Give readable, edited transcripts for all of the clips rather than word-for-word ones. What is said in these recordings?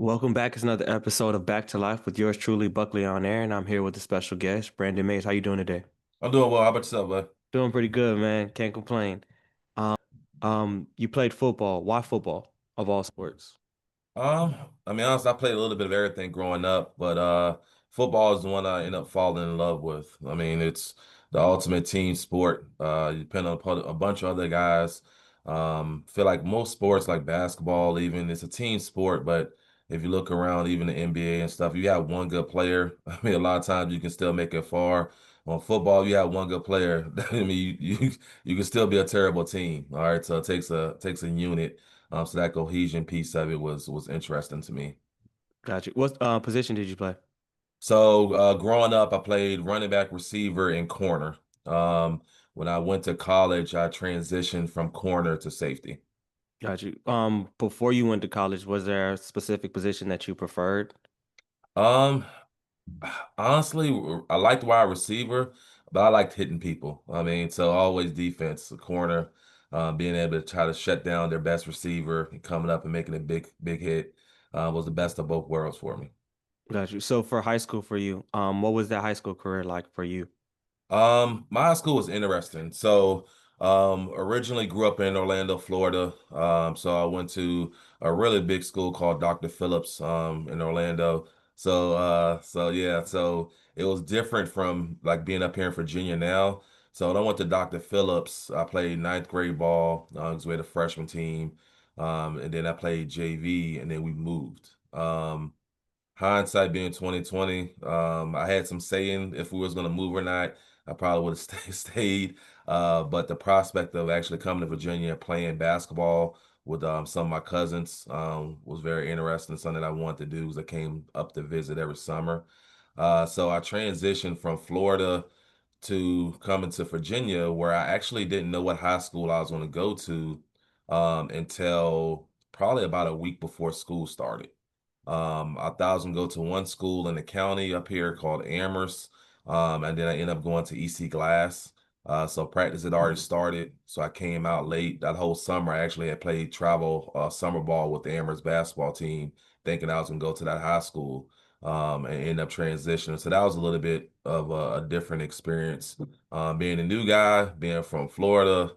Welcome back. It's another episode of Back to Life with yours truly, Buckley on air, and I'm here with a special guest, Brandon Mays. How you doing today? I'm doing well. How about yourself, bud? Doing pretty good, man. Can't complain. Um, you played football. Why football of all sports? Um, Honestly, I played a little bit of everything growing up, but football is the one I ended up falling in love with. It's the ultimate team sport. You depend on a bunch of other guys. Feel like most sports, like basketball, even it's a team sport, but if you look around, even the NBA and stuff, you have one good player. A lot of times you can still make it far. On football, you have one good player. You can still be a terrible team. All right, so it takes a unit. So that cohesion piece of it was interesting to me. Got you. What position did you play? So growing up, I played running back, receiver, and corner. When I went to college, I transitioned from corner to safety. Got you. Before you went to college, was there a specific position that you preferred? Um, Honestly, I liked wide receiver, but I liked hitting people. So always defense, the corner, being able to try to shut down their best receiver and coming up and making a big hit was the best of both worlds for me. Got you. So for high school for you, what was that high school career like for you? My high school was interesting. So, originally grew up in Orlando, Florida. So I went to a really big school called Dr. Phillips, in Orlando. So yeah, so it was different from like being up here in Virginia now. So when I went to Dr. Phillips, I played ninth grade ball, 'cause we had a freshman team. And then I played JV and then we moved. Hindsight being 2020, I had some saying if we was gonna move or not. I probably would have stayed. But the prospect of actually coming to Virginia and playing basketball with some of my cousins was very interesting. Something I wanted to do because I came up to visit every summer. So I transitioned from Florida to coming to Virginia, where I actually didn't know what high school I was going to go to until probably about a week before school started. I thought I was gonna go to one school in the county up here called Amherst, and then I ended up going to EC Glass. So practice had already started, so I came out late. That whole summer, I actually had played travel summer ball with the Amherst basketball team, thinking I was gonna go to that high school, and end up transitioning. So that was a little bit of a different experience, being a new guy, being from Florida,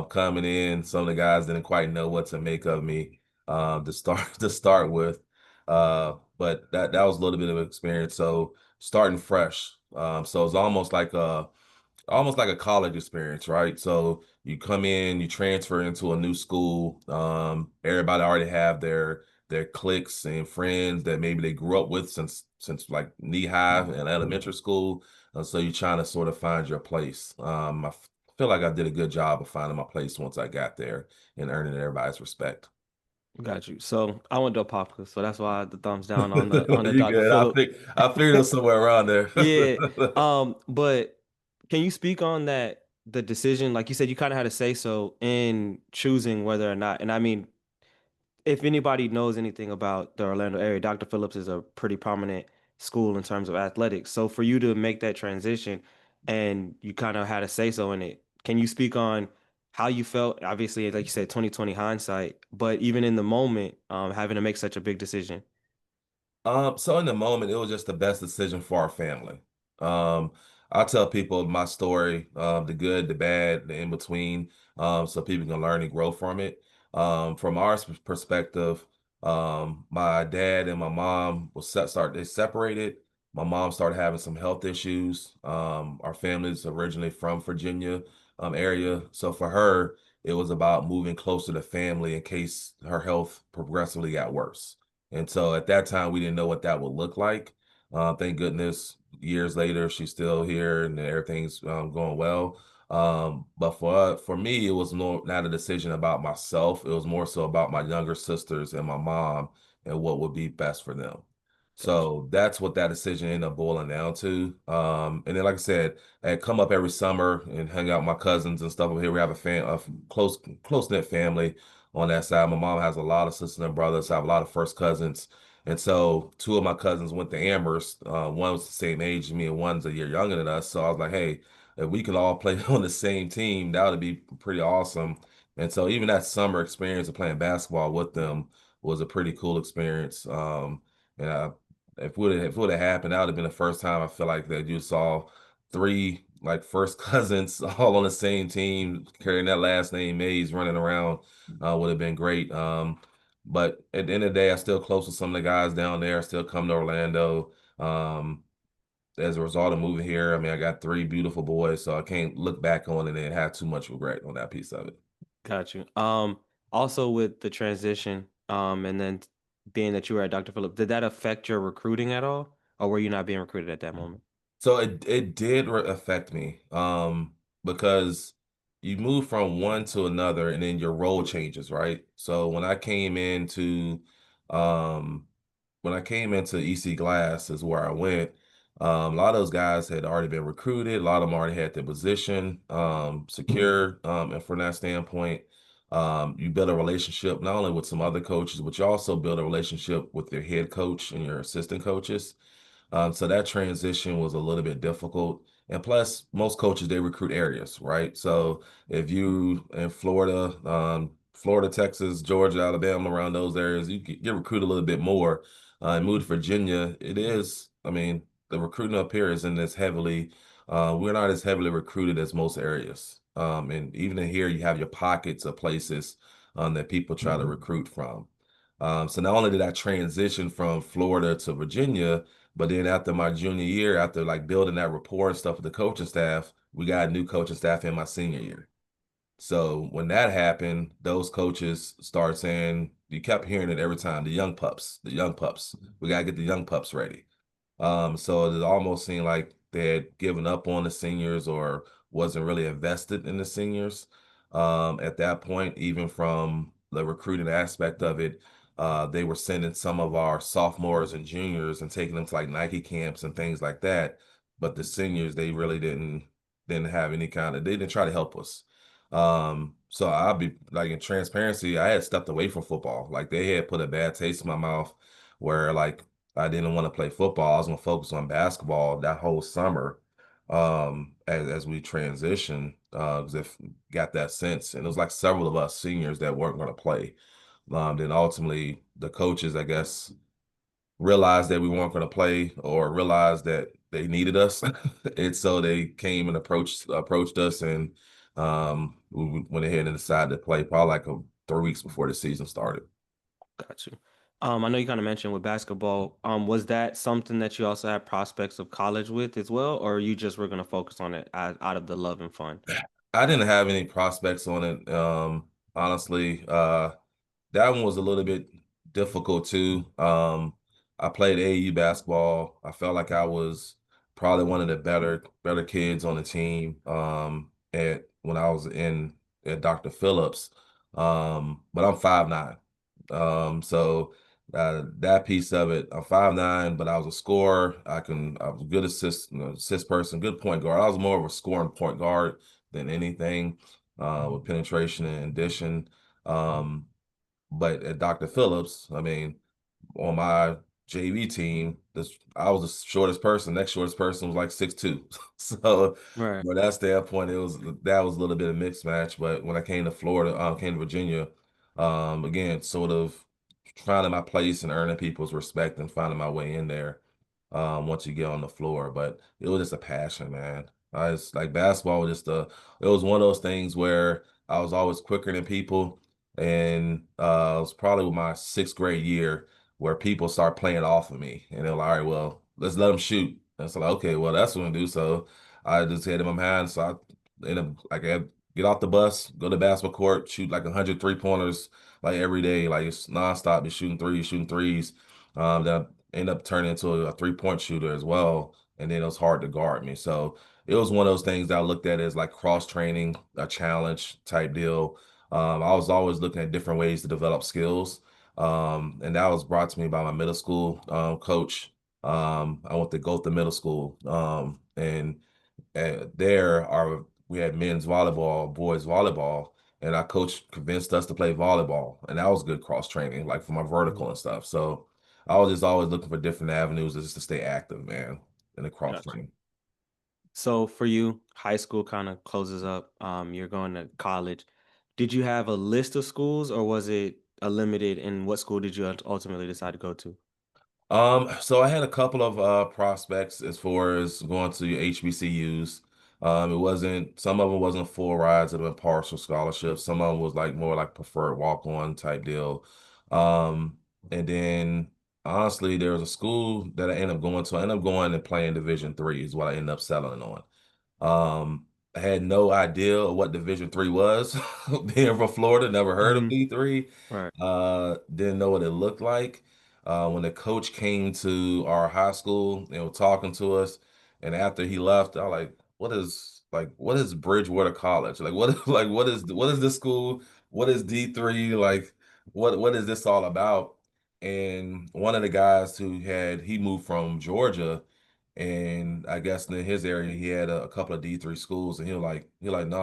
coming in. Some of the guys didn't quite know what to make of me to start to start with. But that was a little bit of experience. So starting fresh. So it's almost like a college experience, right? So you come in, you transfer into a new school. Everybody already have their cliques and friends that maybe they grew up with since like knee high and elementary school. So you're trying to sort of find your place. Feel like I did a good job of finding my place once I got there and earning everybody's respect. Got you. So I went to Apopka, so that's why the thumbs down on the You Dr. good? Phillip. I figured it was somewhere around there. Yeah. But can you speak on that the decision? Like you said, you kind of had to say so in choosing whether or not. And I mean, if anybody knows anything about the Orlando area, Dr. Phillips is a pretty prominent school in terms of athletics. So for you to make that transition and you kind of had a say so in it, can you speak on how you felt? Obviously, like you said, 2020 hindsight, but even in the moment, having to make such a big decision. So in the moment, it was just the best decision for our family. Um, I tell people my story, the good, the bad, the in between, so people can learn and grow from it. From our perspective, my dad and my mom they separated. My mom started having some health issues. Our family's originally from Virginia, area, so for her, it was about moving closer to family in case her health progressively got worse. And so at that time, we didn't know what that would look like. Thank goodness, years later, she's still here and everything's going well. But for me, it was not a decision about myself. It was more so about my younger sisters and my mom and what would be best for them. Gotcha. So that's what that decision ended up boiling down to. And then, like I said, I had come up every summer and hang out with my cousins and stuff over here. We have a close knit family on that side. My mom has a lot of sisters and brothers. I have a lot of first cousins. And so two of my cousins went to Amherst. One was the same age as me and one's a year younger than us. So I was like, hey, if we could all play on the same team, that would be pretty awesome. And so even that summer experience of playing basketball with them was a pretty cool experience. And if it would have happened, that would have been the first time I feel like that you saw three like first cousins all on the same team carrying that last name Mays running around. Would have been great. But at the end of the day, I still close with some of the guys down there. I still come to Orlando. Um, as a result of moving here, I mean, I got three beautiful boys, so I can't look back on it and have too much regret on that piece of it. Got you. Also with the transition, and then being that you were at Dr. Phillips, did that affect your recruiting at all, or were you not being recruited at that moment? So it did affect me, because you move from one to another, and then your role changes, right? So um, when I came into EC Glass is where I went. A lot of those guys had already been recruited. A lot of them already had their position secure. And from that standpoint, you build a relationship not only with some other coaches, but you also build a relationship with your head coach and your assistant coaches. So that transition was a little bit difficult. And plus, most coaches they recruit areas, right? So if you in Florida, Florida, Texas, Georgia, Alabama, around those areas, you get recruited a little bit more. And moved to Virginia, it is. I mean, the recruiting up here isn't as heavily. We're not as heavily recruited as most areas. And even in here, you have your pockets of places that people try to recruit from. So not only did I transition from Florida to Virginia, but then after my junior year, after like building that rapport and stuff with the coaching staff, we got a new coaching staff in my senior year. So when that happened, those coaches start saying, you kept hearing it every time, the young pups. We gotta get the young pups ready. So it almost seemed like they had given up on the seniors or wasn't really invested in the seniors. At that point, even from the recruiting aspect of it, they were sending some of our sophomores and juniors and taking them to like Nike camps and things like that. But the seniors, they really didn't have any kind of they didn't try to help us. So I'll be like in transparency, I had stepped away from football. Like they had put a bad taste in my mouth where like I didn't want to play football. I was gonna focus on basketball that whole summer. As we transitioned, because if got that sense, and it was like several of us seniors that weren't gonna play. Then ultimately the coaches, I guess, realized that we weren't gonna play or realized that they needed us. And so they came and approached us and we went ahead and decided to play probably like 3 weeks before the season started. Got you. I know you kind of mentioned with basketball. Was that something that you also had prospects of college with as well, or you just were going to focus on it out of the love and fun? I didn't have any prospects on it. Honestly, that one was a little bit difficult too. I played AAU basketball. I felt like I was probably one of the better kids on the team. At when I was in at Dr. Phillips. But I'm 5'9". So that piece of it, I'm 5'9", but I was a scorer. I was a good assist person, good point guard. I was more of a scoring point guard than anything, with penetration and addition. Um, but at Dr. Phillips, I mean, on my JV team, I was the shortest person. Next shortest person was like 6'2". So Right. from that standpoint, that was a little bit of mixed match. But when I came to Florida, came to Virginia, again, sort of finding my place and earning people's respect and finding my way in there. Once you get on the floor, but it was just a passion, man. I was like basketball was it was one of those things where I was always quicker than people, and it was probably with my sixth grade year where people start playing off of me, and they're like, all right, well, let's let them shoot. And it's like, okay, well, that's what I'm gonna do. So I just had in my hand, so I end up like I get off the bus, go to basketball court, shoot like 100 3-pointers like every day, like it's nonstop, just shooting threes. Then I end up turning into a 3-point shooter as well, and then it was hard to guard me. So it was one of those things that I looked at as like cross training, a challenge type deal. I was always looking at different ways to develop skills. And that was brought to me by my middle school coach. I went to Gotha Middle School, and there we had men's volleyball, boys volleyball, and our coach convinced us to play volleyball, and that was good cross training, like for my vertical Mhm. and stuff. So I was just always looking for different avenues just to stay active, man, in the cross Gotcha. training. So for you, high school kind of closes up. You're going to college. Did you have a list of schools, or was it a limited, and what school did you ultimately decide to go to? So I had a couple of prospects as far as going to HBCUs. It wasn't some of them wasn't full rides, it been partial scholarships. Some of them was like more like preferred walk-on type deal. Um, and then honestly, there was a school that I ended up going to. I ended up going and playing Division 3 is what I ended up settling on. I had no idea what Division 3 was. Being from Florida, never heard of Hmm. D3. Right. Didn't know what it looked like. When the coach came to our high school and was talking to us, and after he left, I was what is Bridgewater College? Like what is this school? What is D3? Like what is this all about? And one of the guys he moved from Georgia, and I guess in his area he had a couple of D3 schools, and no,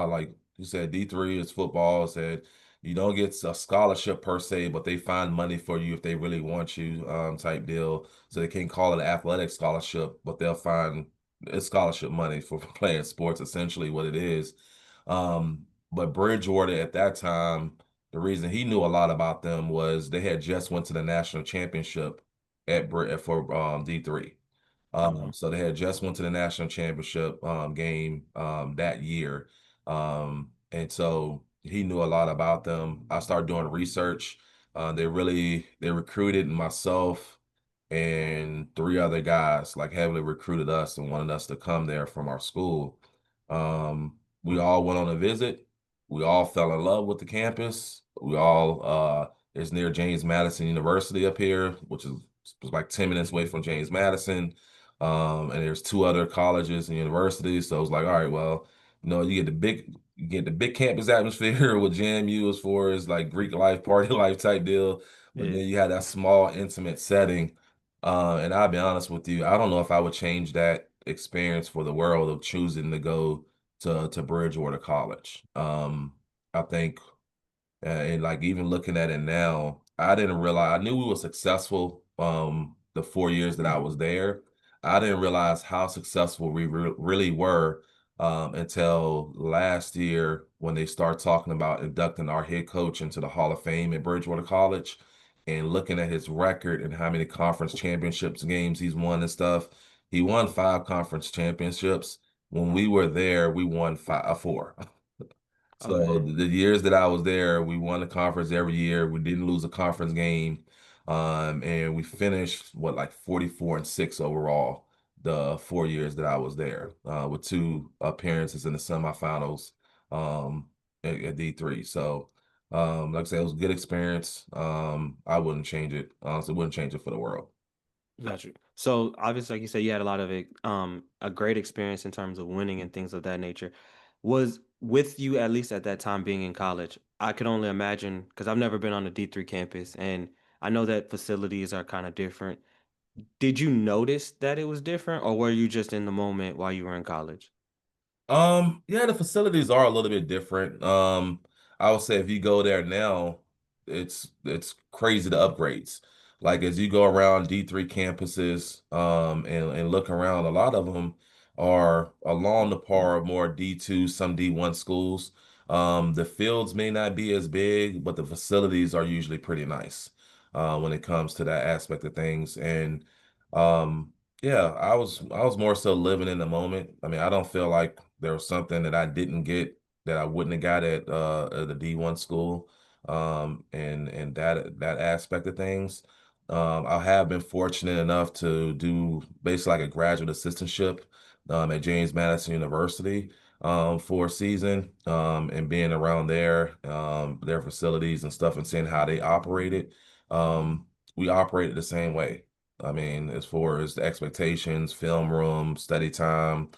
like he said, D3 is football. Said you don't get a scholarship per se, but they find money for you if they really want you, type deal. So they can't call it an athletic scholarship, but they'll find it's scholarship money for playing sports, essentially what it is. But Bridgewater at that time, the reason he knew a lot about them was they had just went to the national championship for D3. Hmm. So they had just went to the national championship game that year. And so he knew a lot about them. I started doing research. They recruited myself and three other guys, like heavily recruited us and wanted us to come there from our school. We all went on a visit. We all fell in love with the campus. We all it's near James Madison University up here, which is was like 10 minutes away from James Madison. And there's two other colleges and universities. So I was like, all right, well, you get the big campus atmosphere with JMU as far as like Greek life, party life type deal. But Yeah. then you had that small, intimate setting. And I'll be honest with you, I don't know if I would change that experience for the world of choosing to go to Bridgewater College. I think and like even looking at it now, I didn't realize I knew we were successful the 4 years that I was there. I didn't realize how successful we really were until last year when they start talking about inducting our head coach into the Hall of Fame at Bridgewater College and looking at his record and how many conference championships games he's won and stuff. He won 5 conference championships. When we were there, we won four. So Okay. the years that I was there, we won the conference every year. We didn't lose a conference game. And we finished what like 44-6 overall the 4 years that I was there, with two appearances in the semifinals at D3. So like I said, it was a good experience. I wouldn't change it. Honestly, wouldn't change it for the world. Got you. So obviously, like you said, you had a lot of a great experience in terms of winning and things of that nature. Was with you at least at that time being in college, I could only imagine because I've never been on a D3 campus and I know that facilities are kind of different. Did you notice that it was different, or were you just in the moment while you were in college? Yeah, the facilities are a little bit different. I would say if you go there now, it's crazy the upgrades. Like as you go around D3 campuses, and look around, a lot of them are along the par of more D2, some D1 schools. The fields may not be as big, but the facilities are usually pretty nice, when it comes to that aspect of things. And um, yeah, I was more so living in the moment. I mean, I don't feel like there was something that I didn't get that I wouldn't have got at the D1 school. And that aspect of things. I have been fortunate enough to do basically like a graduate assistantship at James Madison University for a season, and being around their facilities and stuff and seeing how they operated. We operated the same way. I mean, as far as the expectations, film room, study time,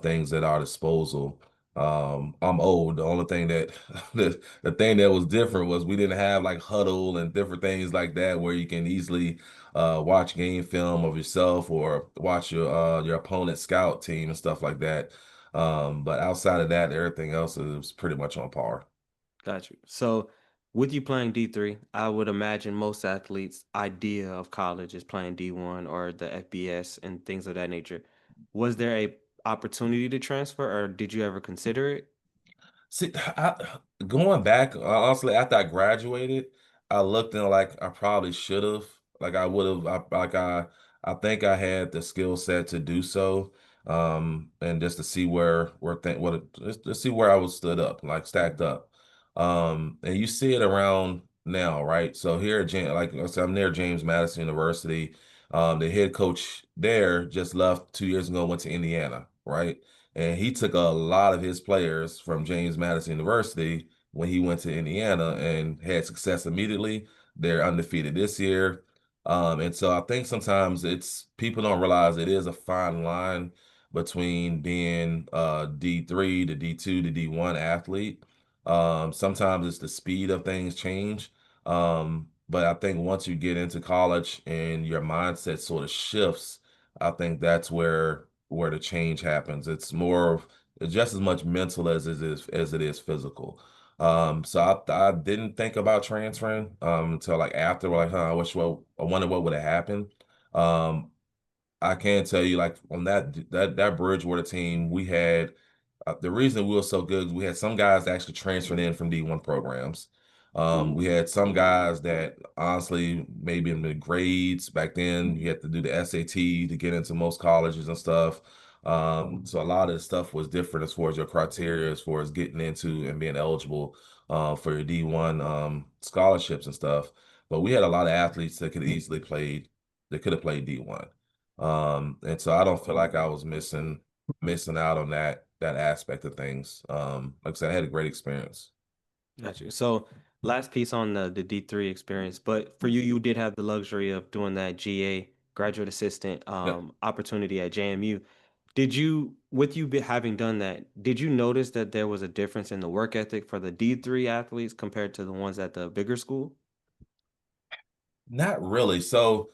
things at our disposal. I'm old. The only thing that the thing that was different was we didn't have like huddle and different things like that where you can easily watch game film of yourself or watch your opponent scout team and stuff like that. But outside of that, everything else is pretty much on par. Got you. So, with you playing D3, I would imagine most athletes' idea of college is playing D1 or the FBS and things of that nature. Was there a opportunity to transfer, or did you ever consider it? See, going back, honestly, after I graduated, I looked and like I probably should have. Like I would have. I think I had the skill set to do so. And just to see where think what just to see where I was stood up, like stacked up. And you see it around now, right? So here at James, like I said, I'm near James Madison University. The head coach there just left 2 years ago, went to Indiana, right? And he took a lot of his players from James Madison University when he went to Indiana and had success immediately. They're undefeated this year. And so I think sometimes it's people don't realize it is a fine line between being D3 to D2 to D1 athlete. Sometimes it's the speed of things change. But I think once you get into college and your mindset sort of shifts, I think that's where the change happens. It's just as much mental as it is physical. So I didn't think about transferring until like after, like, I wonder what would have happened. Um, I can tell you, like on that Bridgewater team, we had the reason we were so good is we had some guys that actually transferred in from D1 programs. We had some guys that honestly maybe in the grades back then you had to do the SAT to get into most colleges and stuff. So a lot of the stuff was different as far as your criteria, as far as getting into and being eligible for your D1 scholarships and stuff. But we had a lot of athletes that could have played D1. And so I don't feel like I was missing out on that aspect of things. Like I said, I had a great experience. Got you. So last piece on the D3 experience, but for you, you did have the luxury of doing that GA graduate assistant Yep. opportunity at JMU. Did you, with you having done that, did you notice that there was a difference in the work ethic for the D3 athletes compared to the ones at the bigger school? Not really. So,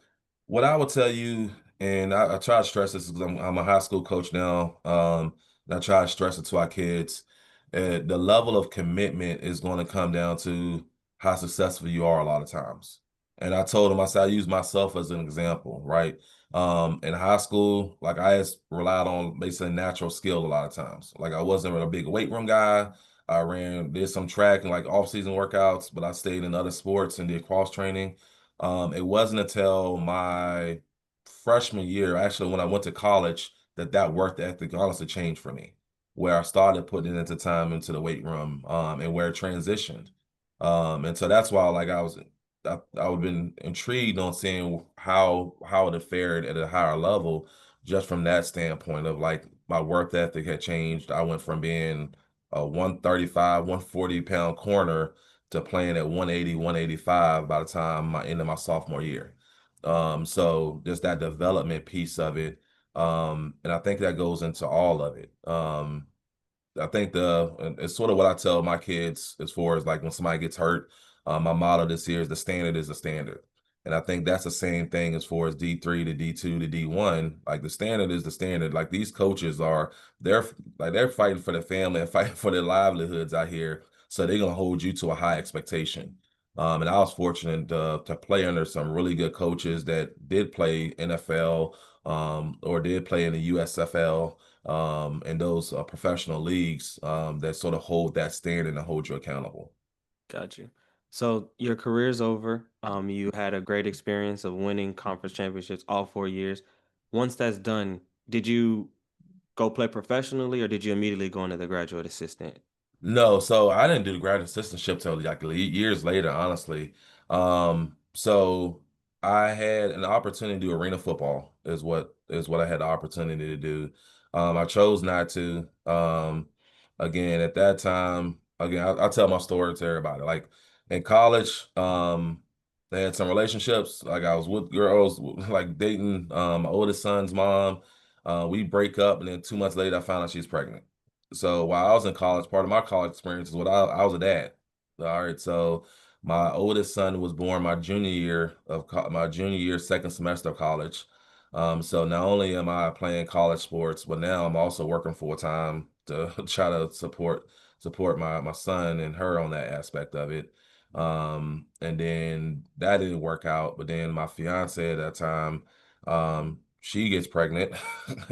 what I would tell you, and I try to stress this because I'm a high school coach now, and I try to stress it to our kids. The level of commitment is going to come down to how successful you are a lot of times. And I told them, I said, I use myself as an example, right? In high school, like I just relied on basically natural skill a lot of times. Like I wasn't a big weight room guy. Did some track and like off-season workouts, but I stayed in other sports and did cross training. It wasn't until my freshman year, actually, when I went to college, that work ethic honestly changed for me, where I started putting into time into the weight room, and where it transitioned. And so that's why, like, I've been intrigued on seeing how it had fared at a higher level, just from that standpoint of like my work ethic had changed. I went from being a 135, 140 pound corner to playing at 180, 185 by the time my end of my sophomore year. So just that development piece of it. And I think that goes into all of it. I think and it's sort of what I tell my kids as far as like when somebody gets hurt. My motto this year is the standard is the standard. And I think that's the same thing as far as D3 to D2 to D1. Like the standard is the standard. Like these coaches they're they're fighting for their family and fighting for their livelihoods out here. So they're gonna hold you to a high expectation. And I was fortunate to play under some really good coaches that did play NFL, or did play in the USFL, and those professional leagues, that sort of hold that standard and hold you accountable. Got you. So your career's over. You had a great experience of winning conference championships all 4 years. Once that's done, did you go play professionally or did you immediately go into the graduate assistant? No, so I didn't do the graduate assistantship till like years later, honestly. So I had an opportunity to do arena football is what I had the opportunity to do. I chose not to. Again, at that time, again, I tell my story to everybody. Like in college, they had some relationships. Like I was with girls, like dating my oldest son's mom. We break up, and then 2 months later, I found out she's pregnant. So while I was in college, part of my college experience is I was a dad. All right, so my oldest son was born my junior year, second semester of college. So not only am I playing college sports, but now I'm also working full time to try to support my son and her on that aspect of it. And then that didn't work out. But then my fiance at that time, she gets pregnant,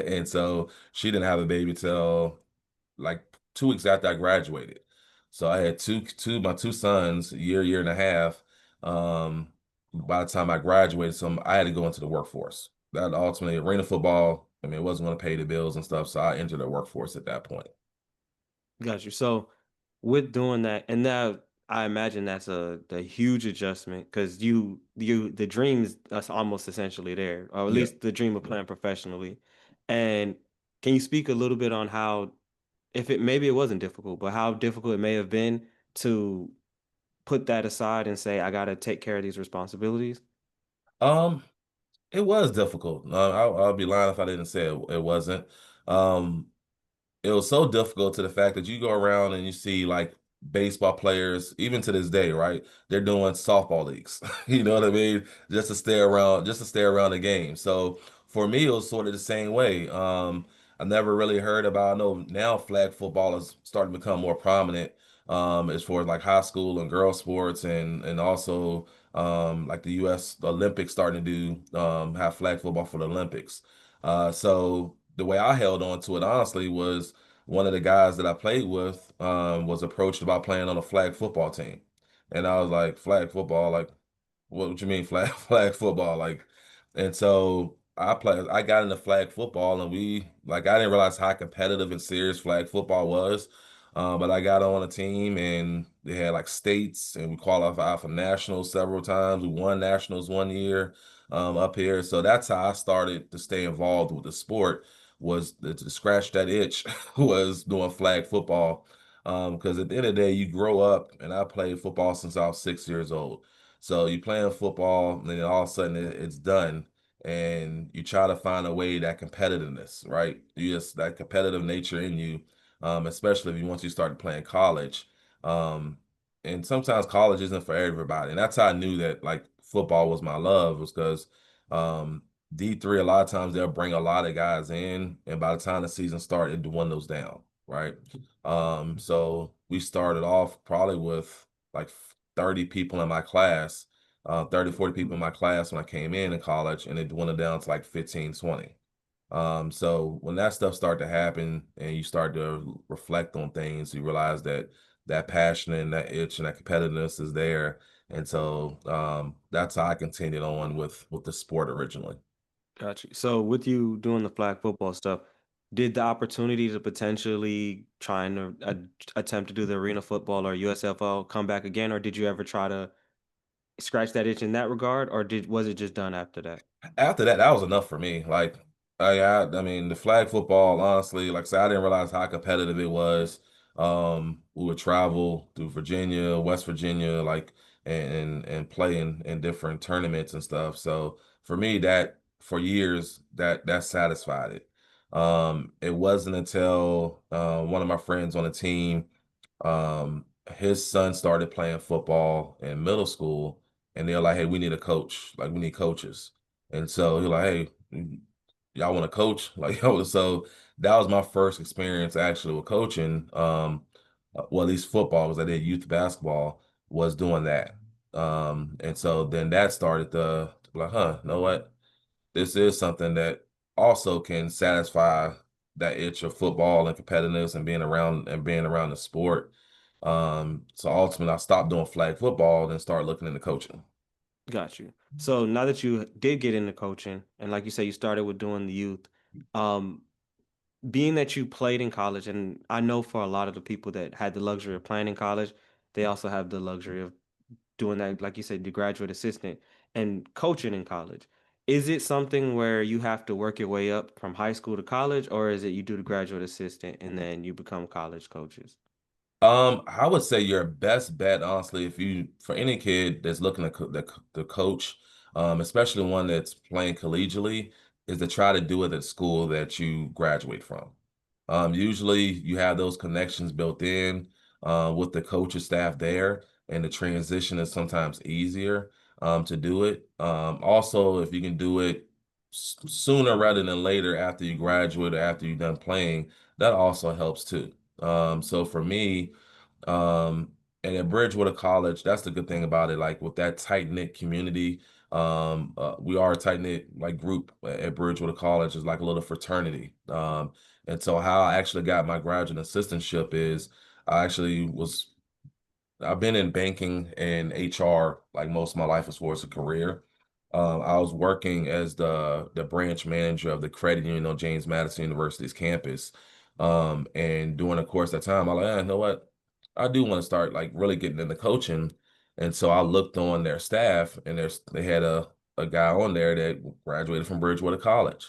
and so she didn't have a baby till like 2 weeks after I graduated. So I had my two sons, a year and a half. Um, by the time I graduated, I had to go into the workforce. That ultimately, arena football, I mean, it wasn't going to pay the bills and stuff, so I entered the workforce at that point. Got you. So with doing that, and now I imagine that's a huge adjustment because the dream is that's almost essentially there, or at Yeah. least the dream of playing professionally. And can you speak a little bit on how, if it maybe it wasn't difficult, but how difficult it may have been to put that aside and say, I gotta take care of these responsibilities? Um, it was difficult. I'll be lying if I didn't say it wasn't. Um, it was so difficult to the fact that you go around and you see like baseball players, even to this day, right? They're doing softball leagues. You know what I mean? Just to stay around the game. So for me, it was sort of the same way. I never really heard about. I know now flag football is starting to become more prominent, as far as like high school and girls sports, and also like the U.S. Olympics starting to do have flag football for the Olympics. So the way I held on to it honestly was one of the guys that I played with was approached about playing on a flag football team. And I was like, flag football, like, what you mean flag flag football? Like, and so I got into flag football and I didn't realize how competitive and serious flag football was. But I got on a team and they had like states and we qualified for nationals several times. We won nationals one year up here. So that's how I started to stay involved with the sport was to scratch that itch was doing flag football. Because at the end of the day, you grow up, and I played football since I was 6 years old. So you playing football, and then all of a sudden it's done, and you try to find a way that competitiveness, right? You just that competitive nature in you, especially if you once you start playing college. Um, and sometimes college isn't for everybody, and that's how I knew that like football was my love was because um, D3 a lot of times they'll bring a lot of guys in, and by the time the season started, it dwindles down, right? So we started off probably with like 30 people in my class, 30, 40 people in my class when I came in college, and it dwindled down to like 15, 20. So when that stuff started to happen and you start to reflect on things, you realize that that passion and that itch and that competitiveness is there. And so that's how I continued on with the sport originally. Got you. So with you doing the flag football stuff, did the opportunity to potentially trying to attempt to do the arena football or USFL come back again, or did you ever try to scratch that itch in that regard, or did was it just done after that? After that, that was enough for me. Like, I mean, the flag football, honestly, like I said, I didn't realize how competitive it was. We would travel through Virginia, West Virginia, like, and play in different tournaments and stuff. So for me, that for years, that satisfied it. It wasn't until one of my friends on the team his son started playing football in middle school, and they're like, "Hey, we need a coach. Like, we need coaches." And so he's like, "Hey, y'all want to coach?" Like, yo, so that was my first experience actually with coaching. Well, at least football, because I did youth basketball, was doing that. And so then that started to be like, huh, you know what? This is something that also can satisfy that itch of football and competitiveness and being around the sport. So ultimately I stopped doing flag football and started looking into coaching. Got you. So now that you did get into coaching, and like you say, you started with doing the youth, um, being that you played in college, and I know for a lot of the people that had the luxury of playing in college, they also have the luxury of doing that, like you said, the graduate assistant and coaching in college. Is it something where you have to work your way up from high school to college, or is it you do the graduate assistant and then you become college coaches? I would say your best bet, honestly, if you for any kid that's looking to the coach, especially one that's playing collegially, is to try to do it at school that you graduate from. Usually you have those connections built in with the coaching staff there, and the transition is sometimes easier to do it. Also, if you can do it sooner rather than later after you graduate or after you're done playing, that also helps too. So for me, um, and at Bridgewater College, that's the good thing about it. Like with that tight knit community, we are a tight knit like group at Bridgewater College is like a little fraternity. And so how I actually got my graduate assistantship is I actually was I've been in banking and HR like most of my life as far as a career. I was working as the branch manager of the credit union on James Madison University's campus. And during the course of that time, I like, you know what? I do want to start like really getting into coaching. And so I looked on their staff, and they had a guy on there that graduated from Bridgewater College.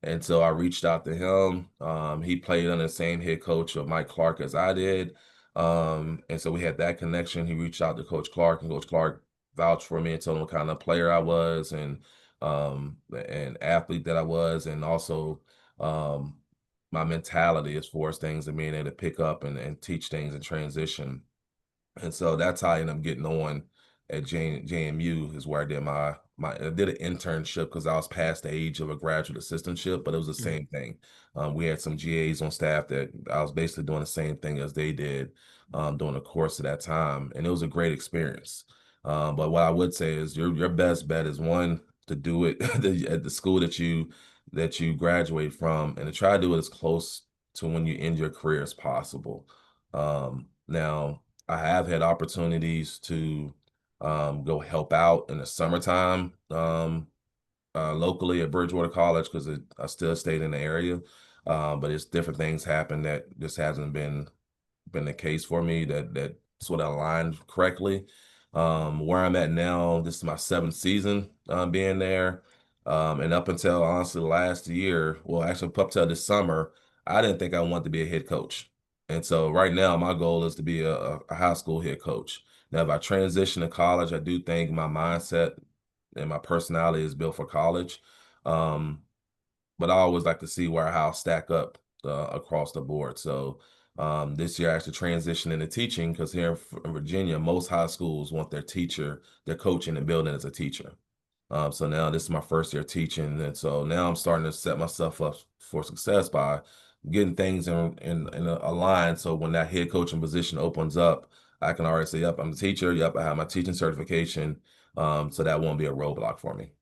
And so I reached out to him. He played under the same head coach of Mike Clark as I did. And so we had that connection. He reached out to Coach Clark, and Coach Clark vouched for me and told him what kind of player I was, and athlete that I was, and also um my mentality as far as things and being able to pick up and teach things and transition. And so that's how I ended up getting on at JMU, is where I did I did an internship because I was past the age of a graduate assistantship, but it was the Mhm. same thing. We had some GAs on staff that I was basically doing the same thing as they did during the course of that time, and it was a great experience. But what I would say is your best bet is, one, to do it at the school that you graduate from, and to try to do it as close to when you end your career as possible. Now, I have had opportunities to go help out in the summertime locally at Bridgewater College because I still stayed in the area. But it's different things happen that just hasn't been the case for me that sort of aligned correctly. Where I'm at now, this is my seventh season being there. And up until honestly last year, well, actually up till this summer, I didn't think I wanted to be a head coach. And so right now, my goal is to be a high school head coach. Now, if I transition to college, I do think my mindset and my personality is built for college. Um, but I always like to see where how stack up across the board. So this year I actually transitioned into teaching because here in Virginia, most high schools want their coaching and building as a teacher. So now this is my first year teaching, and so now I'm starting to set myself up for success by getting things in a line. So when that head coaching position opens up, I can already say, "Yep, I'm a teacher. Yep, I have my teaching certification." So that won't be a roadblock for me.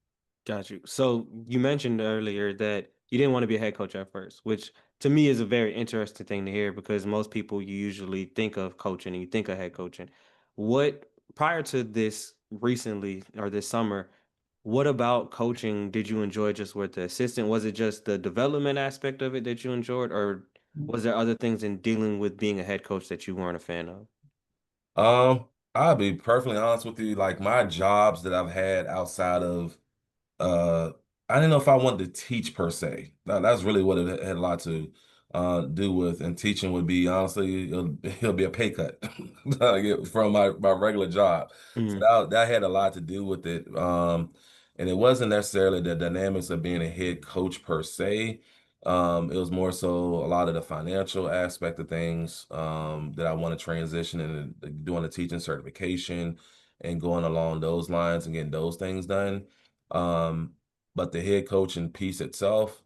Got you. So you mentioned earlier that you didn't want to be a head coach at first, which to me is a very interesting thing to hear because most people you usually think of coaching and you think of head coaching. What prior to this recently or this summer, what about coaching did you enjoy just with the assistant? Was it just the development aspect of it that you enjoyed, or was there other things in dealing with being a head coach that you weren't a fan of? I'll be perfectly honest with you. Like my jobs that I've had outside of uh I didn't know if I wanted to teach per se. That's really what it had a lot to do with. And teaching would be, honestly, it'll be a pay cut like, from my regular job. So Mhm. that had a lot to do with it. And it wasn't necessarily the dynamics of being a head coach per se. It was more so a lot of the financial aspect of things that I want to transition and doing a teaching certification and going along those lines and getting those things done. um, but the head coaching piece itself,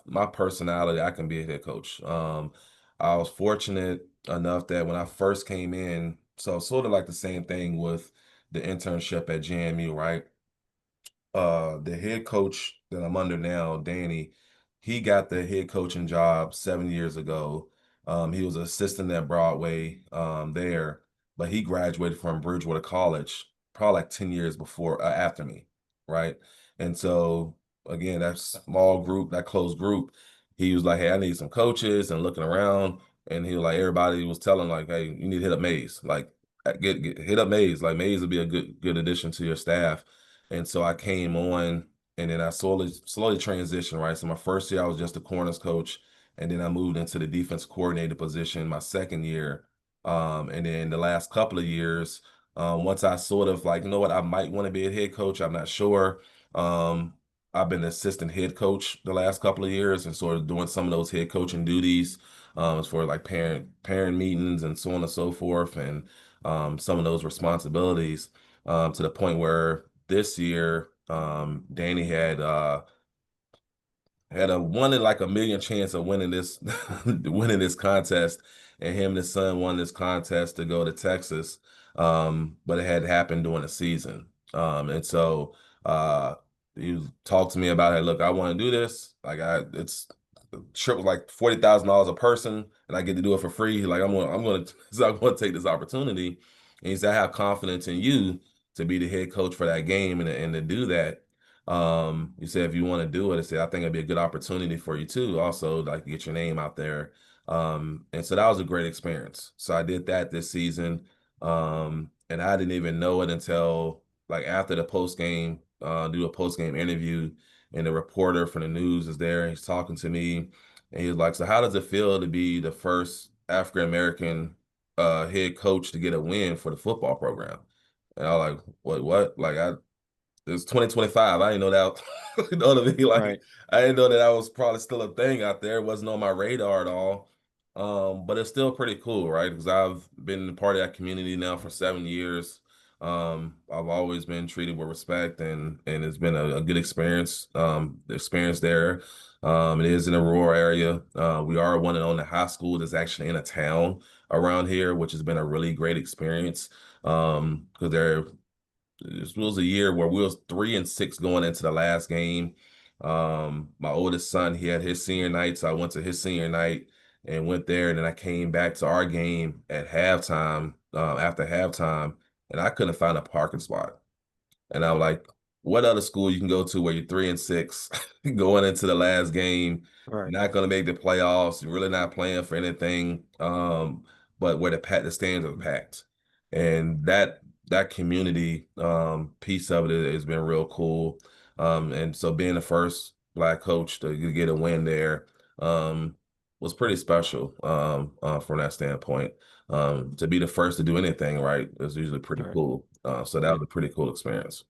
my personality, I can be a head coach. I was fortunate enough that when I first came in, so sort of like the same thing with the internship at JMU, right? The head coach that I'm under now, Danny, he got the head coaching job 7 years ago. He was an assistant at Broadway there, but he graduated from Bridgewater College probably like 10 years before after me, right? And so again, that small group, that close group, he was like, "Hey, I need some coaches," and looking around, and he was like, everybody was telling like, "Hey, you need to hit up Mays, like get hit up Mays, like Mays would be a good addition to your staff." And so I came on, and then I slowly transitioned, right? So my first year I was just a corners coach, and then I moved into the defense coordinator position my second year. And then the last couple of years, once I sort of like, you know what, I might want to be a head coach, I'm not sure. Um, I've been assistant head coach the last couple of years and sort of doing some of those head coaching duties as for like parent meetings and so on and so forth, and some of those responsibilities to the point where this year, Danny had a 1 in like 1 million chance of winning this winning this contest, and him and his son won this contest to go to Texas. But it had happened during the season. And so he talked to me about it. Look, I want to do this. Like it's the trip was like $40,000 a person, and I get to do it for free. Like I'm gonna so I'm gonna take this opportunity. And he said, I have confidence in you to be the head coach for that game and to do that. He said, if you want to do it, I said, I think it'd be a good opportunity for you too, also like to get your name out there. And so that was a great experience. So I did that this season. And I didn't even know it until like after the post game, do a post game interview, and the reporter from the news is there. And he's talking to me, and he's like, "So how does it feel to be the first African American head coach to get a win for the football program?" And I was like, "What? Like it's 2025. I didn't know that." You know what I mean? Like Right. I didn't know that was probably still a thing out there. It wasn't on my radar at all. But it's still pretty cool, right? Because I've been a part of that community now for 7 years. I've always been treated with respect, and it's been a good experience. The experience there. It is in a rural area. We are one and only high school that's actually in a town around here, which has been a really great experience. Because this was a year where we was 3-6 going into the last game. My oldest son, he had his senior night, so I went to his senior night and went there, and then I came back to our game at halftime, after halftime, and I couldn't find a parking spot. And I'm like, what other school you can go to where you're 3-6 going into the last game, Right. not going to make the playoffs, you're really not playing for anything, but where the stands are packed, and that community piece of it has been real cool. And so being the first Black coach to get a win there was pretty special from that standpoint. To be the first to do anything right is usually pretty Right. cool. So that Yeah. was a pretty cool experience.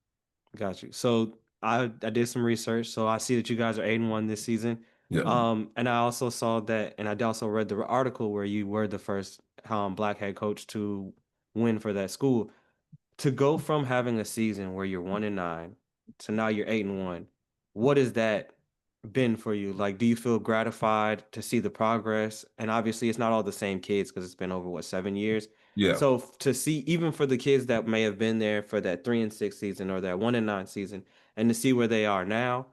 Got you. So I did some research. So I see that you guys are 8-1 this season. Yeah. And I also saw that, and I also read the article where you were the first Black head coach to win for that school. To go from having a season where you're 1-9 to now you're 8-1, what has that been for you? Like, do you feel gratified to see the progress? And obviously, it's not all the same kids because it's been over what, 7 years. Yeah. So to see, even for the kids that may have been there for that 3-6 season or that 1-9 season, and to see where they are now,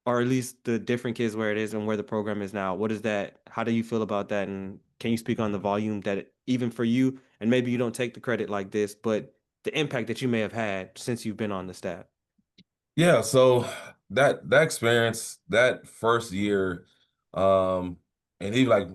or at least the different kids where it is and where the program is now, what is that? How do you feel about that? And can you speak on the volume that even for you, and maybe you don't take the credit like this, but the impact that you may have had since you've been on the staff? Yeah, so that experience, that first year, um, and he like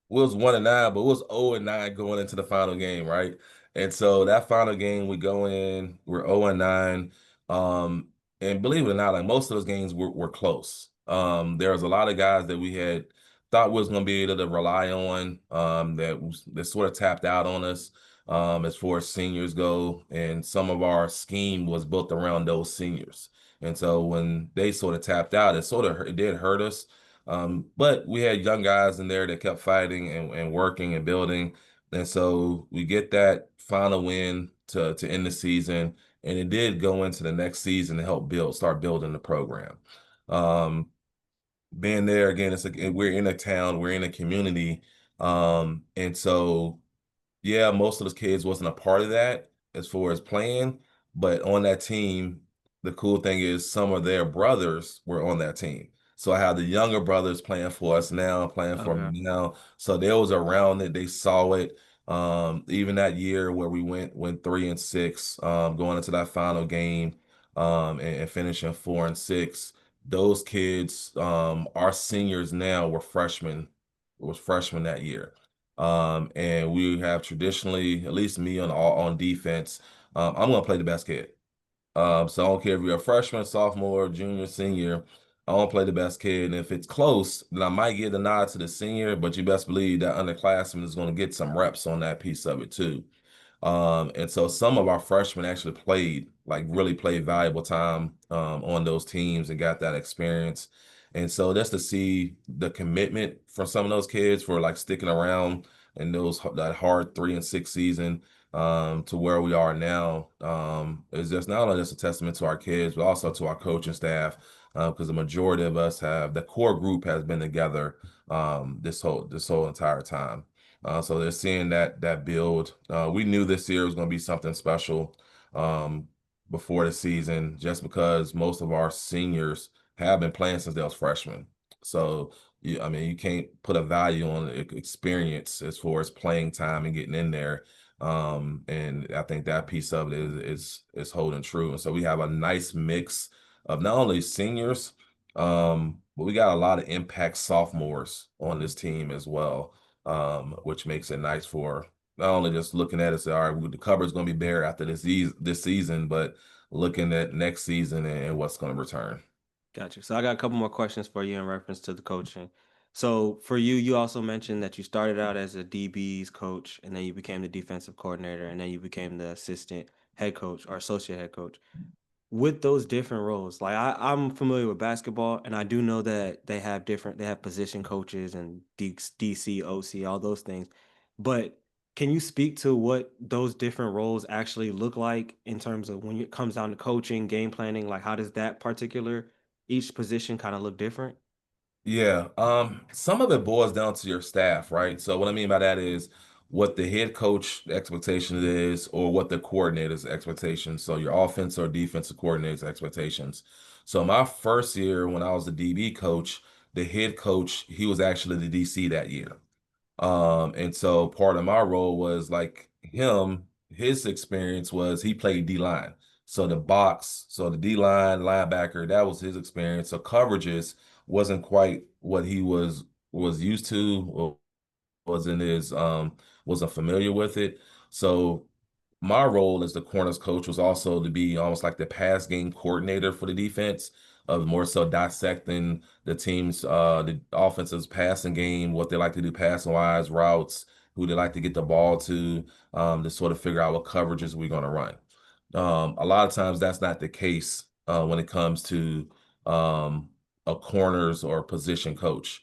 was 1-9, but it was 0-9 going into the final game, right? And so that final game, we go in, we're 0-9. Um, and believe it or not, like most of those games were close. There was a lot of guys that we had thought was gonna be able to rely on, that sort of tapped out on us as far as seniors go, and some of our scheme was built around those seniors. And so when they sort of tapped out, it did hurt us. But we had young guys in there that kept fighting and working and building. And so we get that final win to end the season. And it did go into the next season to help start building the program. Um, Being there again, we're in a town, we're in a community. And so yeah, most of those kids wasn't a part of that as far as playing, but on that team, the cool thing is some of their brothers were on that team. So I have the younger brothers playing for us now, playing for Okay. me now. So they was around it, they saw it. Even that year where we went 3-6, going into that final game, and finishing 4-6. Those kids, our seniors now were freshmen, was freshmen that year. And we have traditionally, at least me on defense, I'm gonna play the best kid. So I don't care if you're a freshman, sophomore, junior, senior. I want to play the best kid, and if it's close, then I might give the nod to the senior. But you best believe that underclassman is going to get some reps on that piece of it too. And so some of our freshmen actually really played valuable time on those teams and got that experience. And so just to see the commitment from some of those kids for like sticking around in that hard 3-6 season to where we are now is just not only just a testament to our kids, but also to our coaching staff, because the majority of us the core group has been together this whole entire time. So they're seeing that build. We knew this year was going to be something special um, before the season, just because most of our seniors have been playing since they was freshmen. So I mean, you can't put a value on experience as far as playing time and getting in there. And I think that piece of it is holding true. And so we have a nice mix of not only seniors, but we got a lot of impact sophomores on this team as well, which makes it nice for not only just looking at it, say, all right, the cupboard's going to be bare after this season, but looking at next season and what's going to return. Gotcha. So I got a couple more questions for you in reference to the coaching. So for you, you also mentioned that you started out as a DB's coach, and then you became the defensive coordinator, and then you became the assistant head coach or associate head coach. With those different roles, like I'm familiar with basketball, and I do know that they have position coaches and DC, OC, all those things. But can you speak to what those different roles actually look like in terms of when it comes down to coaching, game planning? Like, how does that particular each position kind of look different? Yeah, some of it boils down to your staff, right? So what I mean by that is what the head coach expectation is, or what the coordinator's expectations. So your offense or defensive coordinator's expectations. So my first year when I was the DB coach, the head coach, he was actually the DC that year. And so part of my role was like him, his experience was he played D line. So the box, so the D line, linebacker, that was his experience. So coverages wasn't quite what he was used to, or wasn't his wasn't familiar with it. So my role as the corners coach was also to be almost like the pass game coordinator for the defense, of more so dissecting the team's the offense's passing game, what they like to do passing wise, routes, who they like to get the ball to sort of figure out what coverages we're going to run. A lot of times that's not the case when it comes to um, a corners or position coach.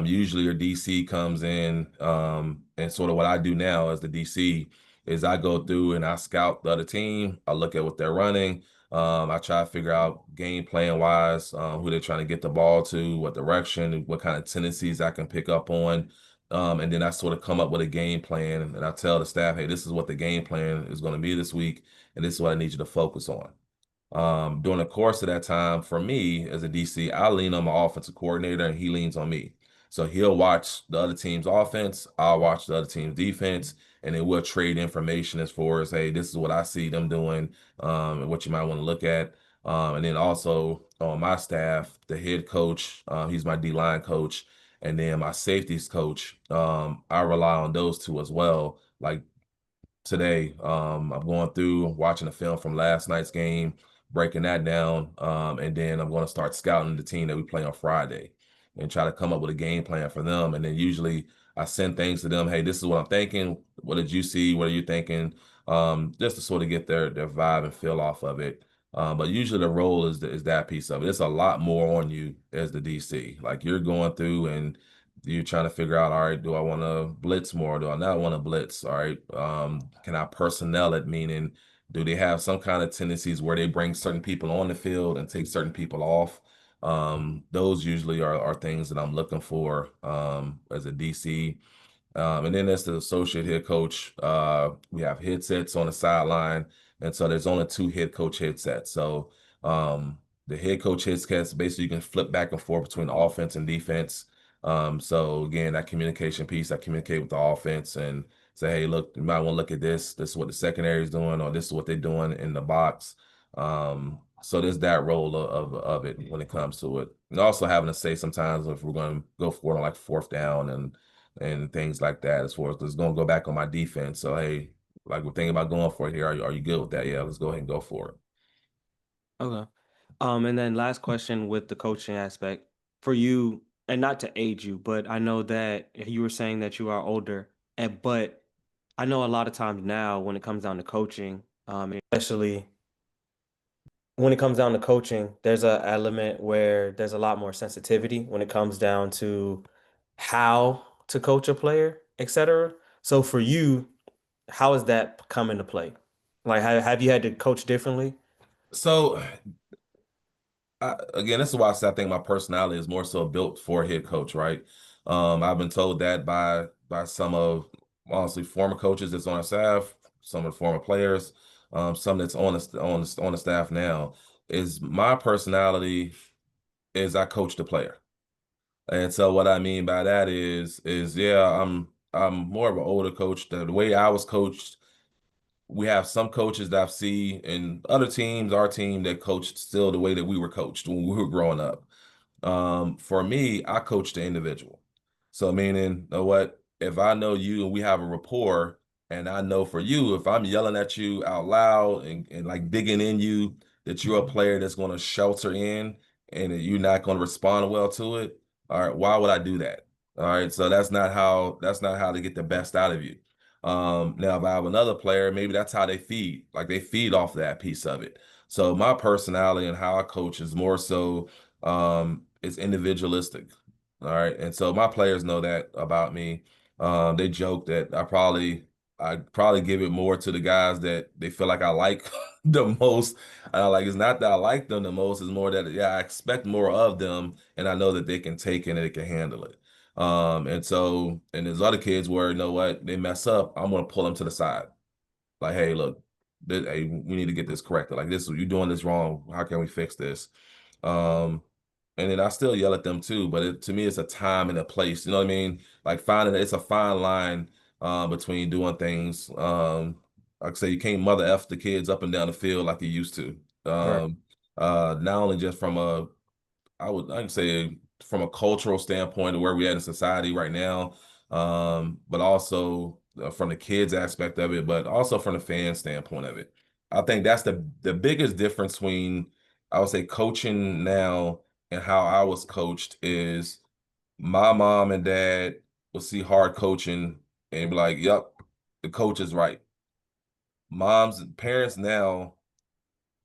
Usually your DC comes in, and sort of what I do now as the DC is I go through and I scout the other team. I look at what they're running. I try to figure out game plan wise, who they're trying to get the ball to, what direction, what kind of tendencies I can pick up on. And then I sort of come up with a game plan, and I tell the staff, hey, this is what the game plan is going to be this week, and this is what I need you to focus on. During the course of that time, for me as a DC, I lean on my offensive coordinator and he leans on me. So he'll watch the other team's offense, I'll watch the other team's defense, and then we'll trade information as far as, hey, this is what I see them doing, and what you might want to look at. And then also on my staff, the head coach, he's my D-line coach, and then my safeties coach, I rely on those two as well. Like today. I'm going through watching a film from last night's game, breaking that down, and then I'm going to start scouting the team that we play on Friday and try to come up with a game plan for them. And then usually I send things to them. Hey, this is what I'm thinking. What did you see? What are you thinking? Just to sort of get their vibe and feel off of it. But usually the role is that piece of it. It's a lot more on you as the DC. Like you're going through and you're trying to figure out, all right, do I want to blitz more? Do I not want to blitz? All right. Can I personnel it? Meaning, do they have some kind of tendencies where they bring certain people on the field and take certain people off? Those usually are things that I'm looking for as a DC. And then as the associate head coach, we have headsets on the sideline. And so there's only two head coach headsets. So the head coach headsets, basically you can flip back and forth between offense and defense. So again, that communication piece, I communicate with the offense and say, hey, look, you might want to look at this. This is what the secondary is doing, or this is what they're doing in the box. So there's that role of it when it comes to it. And also having to say sometimes if we're going to go for it on like fourth down and things like that, as far as it's going to go back on my defense. So hey, like we're thinking about going for it here. Are you good with that? Yeah, let's go ahead and go for it. Okay. And then last question with the coaching aspect for you, and not to age you, but I know that you were saying that you are older, and but I know a lot of times now when it comes down to coaching, especially when it comes down to coaching, there's a element where there's a lot more sensitivity when it comes down to how to coach a player, etc. So for you, how has that come into play? Like, have you had to coach differently? So again, this is why I think my personality is more so built for a head coach, right? I've been told that by some of honestly former coaches that's on our staff, some of the former players, some that's on the staff now. Is my personality is I coach the player. And so what I mean by that is yeah, I'm more of an older coach. The way I was coached we have some coaches that I've seen in other teams, our team that coached still the way that we were coached when we were growing up. For me, I coach the individual. So meaning, you know what? If I know you and we have a rapport, and I know for you, if I'm yelling at you out loud and like digging in you, that you're a player that's going to shelter in and that you're not going to respond well to it. All right, why would I do that? All right, so that's not how to get the best out of you. Now if I have another player, maybe that's how they feed. Like they feed off that piece of it. So my personality and how I coach is more so it's individualistic. All right. And so my players know that about me. They joke that I probably give it more to the guys that they feel like I like the most. Like it's not that I like them the most, it's more that yeah, I expect more of them and I know that they can take it and they can handle it. And there's other kids where you know what, they mess up, I'm gonna pull them to the side. Like, hey, look, hey, we need to get this corrected. Like this, you're doing this wrong. How can we fix this? Um, and then I still yell at them too, but to me, it's a time and a place. You know what I mean? Like finding it's a fine line between doing things. Like I say, you can't mother F the kids up and down the field like you used to. Right. Not only just from I can say from a cultural standpoint of where we at in society right now, but also from the kids aspect of it, but also from the fan standpoint of it. I think that's the biggest difference between I would say coaching now and how I was coached is my mom and dad will see hard coaching and be like, "Yep, the coach is right." Moms and parents now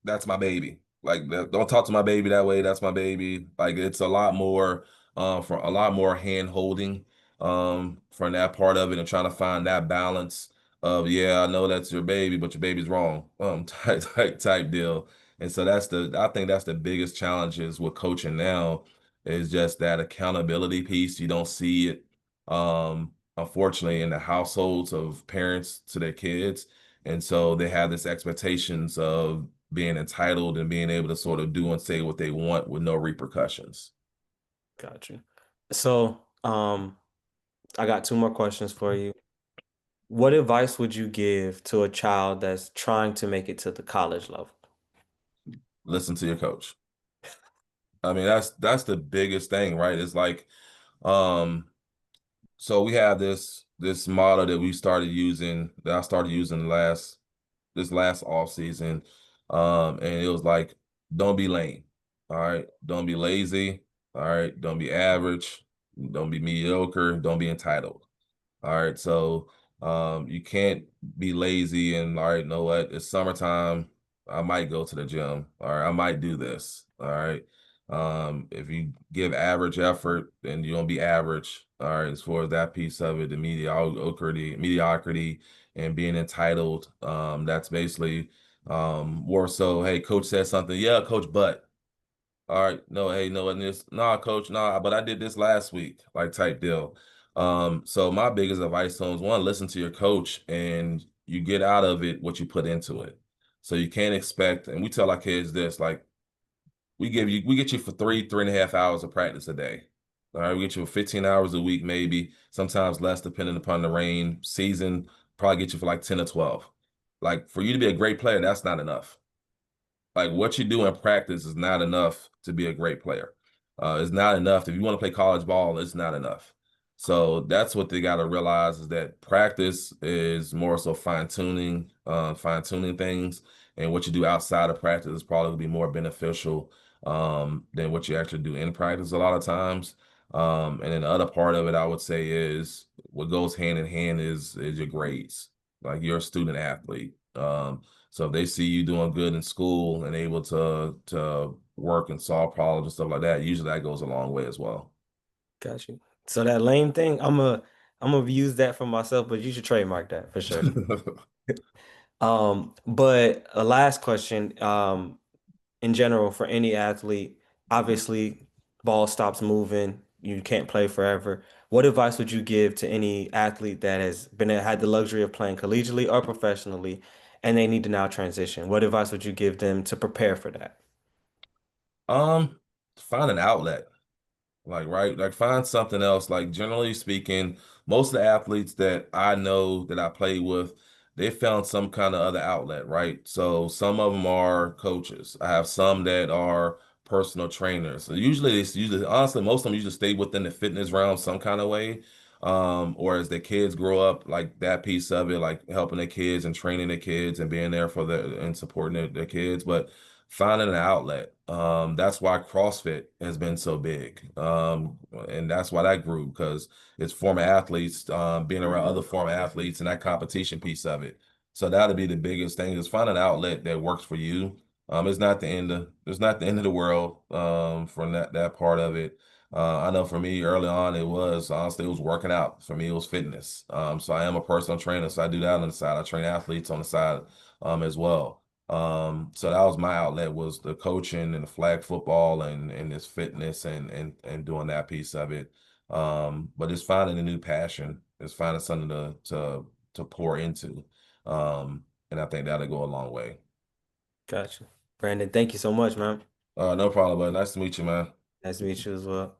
that's my baby. Like, don't talk to my baby that way. That's my baby. Like, it's a lot more, for a lot more hand holding, from that part of it and trying to find that balance of, yeah, I know that's your baby, but your baby's wrong, type deal. And so I think that's the biggest challenges with coaching now is just that accountability piece. You don't see it, unfortunately, in the households of parents to their kids. And so they have this expectations of being entitled and being able to sort of do and say what they want with no repercussions. Got you. So, I got two more questions for you. What advice would you give to a child that's trying to make it to the college level? Listen to your coach. I mean, that's the biggest thing, right? It's like, um, so we have this model that I started using this last off season. And it was like, don't be lame. All right. Don't be lazy. All right. Don't be average. Don't be mediocre. Don't be entitled. All right, so you can't be lazy and all right, know what? It's summertime. I might go to the gym. All right, I might do this. All right. If you give average effort, then you're gonna be average. All right, as far as that piece of it, the mediocrity and being entitled. That's basically more so, hey, coach said something. Yeah, coach, but all right, no, hey, no, and this, nah, coach, nah, but I did this last week, like type deal. So my biggest advice on is one, listen to your coach and you get out of it what you put into it. So you can't expect, and we tell our kids this, like we get you for 3.5 hours of practice a day. All right, we get you for 15 hours a week, maybe, sometimes less depending upon the rain season, probably get you for like 10 or 12. Like for you to be a great player, that's not enough. Like what you do in practice is not enough to be a great player. It's not enough. If you want to play college ball, it's not enough. So that's what they got to realize is that practice is more so fine tuning things, and what you do outside of practice is probably going to be more beneficial than what you actually do in practice a lot of times. And then the other part of it, I would say, is what goes hand in hand is your grades. Like you're a student athlete. So if they see you doing good in school and able to work and solve problems and stuff like that, usually that goes a long way as well. Got you. So that lame thing, I'm gonna use that for myself, but you should trademark that for sure. But a last question, in general for any athlete, obviously ball stops moving, you can't play forever. What advice would you give to any athlete that has been had the luxury of playing collegiately or professionally and they need to now transition? What advice would you give them to prepare for that? Um, find an outlet. Like, right, like find something else. Like generally speaking, most of the athletes that I know that I play with, they found some kind of other outlet, right? So some of them are coaches. I have some that are personal trainers. So usually honestly most of them usually stay within the fitness realm some kind of way. Or as their kids grow up, like that piece of it, like helping their kids and training their kids and being there for and supporting their kids. But finding an outlet. That's why CrossFit has been so big. And that's why that grew because it's former athletes, being around other former athletes and that competition piece of it. So that'll be the biggest thing is find an outlet that works for you. It's not the end of the world, from that part of it. I know for me early on, it was honestly, it was working out. For me, it was fitness. So I am a personal trainer, so I do that on the side. I train athletes on the side, as well. So that was my outlet was the coaching and the flag football and this fitness and doing that piece of it. But it's finding a new passion. It's finding something to pour into. And I think that'll go a long way. Gotcha. Brandon, thank you so much, man. No problem, but nice to meet you, man. Nice to meet you as well.